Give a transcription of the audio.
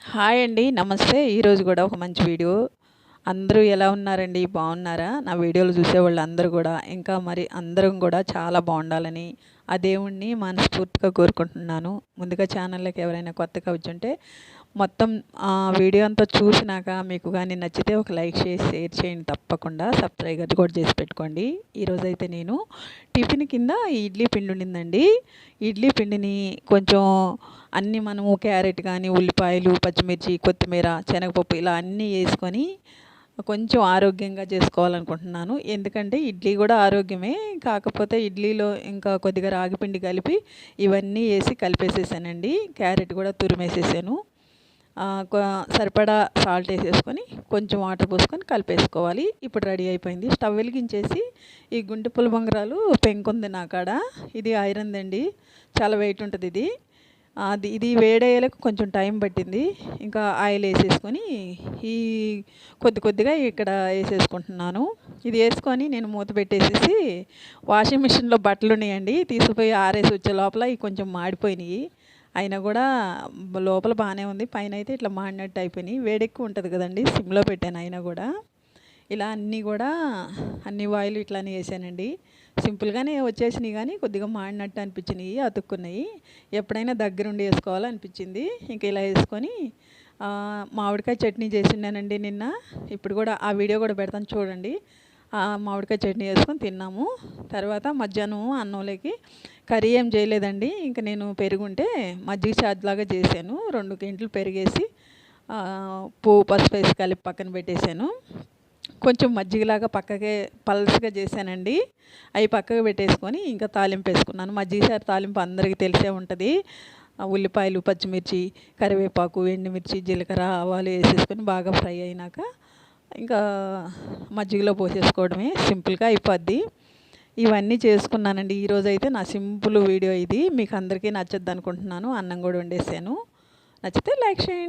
Hi అండి. నమస్తే. ఈరోజు గూడా ఒక మంచి వీడియో. అందరూ ఎలా ఉన్నారండి? బాగున్నారా? నా వీడియోలు చూసేవాళ్ళు అందరూ గూడా ఇంకా మరి అందరం గూడా చాలా బాగుండాలని ఆ దేవుడిని మనస్ఫూర్తిగా కోరుకుంటున్నాను. ముందుగా ఛానల్‌లోకి ఎవరైనా కొత్తగా వచ్చుంటే మొత్తం వీడియో అంతా చూసినాక మీకు గాని నచ్చితే ఒక లైక్ చేసి షేర్ చేయండి తప్పకుండా. సబ్స్క్రైబ్ కూడా చేసి పెట్టుకోండి. ఈరోజైతే నేను టిఫిన్ కింద ఇడ్లీ పిండి ఉండిందండి. ఇడ్లీ పిండిని కొంచెం అన్నీ మనము క్యారెట్ కానీ, ఉల్లిపాయలు, పచ్చిమిర్చి, కొత్తిమీర, శనగపప్పు ఇలా అన్నీ వేసుకొని కొంచెం ఆరోగ్యంగా చేసుకోవాలనుకుంటున్నాను. ఎందుకంటే ఇడ్లీ కూడా ఆరోగ్యమే. కాకపోతే ఇడ్లీలో ఇంకా కొద్దిగా రాగిపిండి కలిపి ఇవన్నీ వేసి కలిపేసేసానండి. క్యారెట్ కూడా తురిమేసేసాను. సరిపడా సాల్ట్ వేసేసుకొని కొంచెం వాటర్ పోసుకొని కలిపేసుకోవాలి. ఇప్పుడు రెడీ అయిపోయింది. స్టవ్ వెలిగించేసి ఈ గుంటె పులబంగరాలు పెంకుంది నా కాడ. ఇది ఐరన్దండి, చాలా వెయిట్ ఉంటుంది ఇది. ఇది వేడయ్యేలకు కొంచెం టైం పట్టింది. ఇంకా ఆయిల్ వేసేసుకొని ఈ కొద్దిగా ఇక్కడ వేసేసుకుంటున్నాను. ఇది వేసుకొని నేను మూత పెట్టేసేసి వాషింగ్ మిషన్లో బట్టలు ఉన్నాయండి, తీసుకుపోయి ఆరేసి వచ్చే లోపల ఇవి కొంచెం మాడిపోయినాయి. అయినా కూడా లోపల బాగానే ఉంది, పైన అయితే ఇట్లా మాడినట్టు అయిపోయినాయి. వేడెక్కువ ఉంటుంది కదండి, సిమ్లో పెట్టాను. అయినా కూడా ఇలా అన్ని వాయిల్ ఇట్లానే వేసానండి. సింపుల్గానే వచ్చేసినాయి కానీ కొద్దిగా మాడినట్టు అనిపించినాయి, అతుక్కున్నాయి. ఎప్పుడైనా దగ్గరుండి వేసుకోవాలనిపించింది. ఇంక ఇలా వేసుకొని మామిడికాయ చట్నీ చేసిండానండి నిన్న. ఇప్పుడు కూడా ఆ వీడియో కూడా పెడతాను చూడండి. మామిడికాయ చట్నీ వేసుకొని తిన్నాము. తర్వాత మధ్యాహ్నం అన్నంలోకి కర్రీ ఏం చేయలేదండి. ఇంకా నేను పెరుగుంటే మజ్జిగ చారులాగా చేశాను. 2 గంటలు పెరిగేసి పువ్వు పసుపు వేసి కలిపి పక్కన పెట్టేశాను. కొంచెం మజ్జిగలాగా పక్కకే పల్స్గా చేశానండి. అవి పక్కకు పెట్టేసుకొని ఇంకా తాలింపు వేసుకున్నాను. మజ్జిగ చారు తాలింపు అందరికీ తెలిసే ఉంటుంది. ఉల్లిపాయలు, పచ్చిమిర్చి, కరివేపాకు, ఎండుమిర్చి, జీలకర్ర, ఆవాలు వేసేసుకొని బాగా ఫ్రై అయినాక ఇంకా మజ్జిగలో పోసేసుకోవడమే, సింపుల్గా అయిపోద్ది. ఇవన్నీ చేసుకున్నానండి. ఈరోజైతే నా సింపుల్ వీడియో ఇది. మీకు అందరికీ నచ్చద్దు అనుకుంటున్నాను. అన్నం కూడా వండేసాను. నచ్చితే లైక్ చేయండి.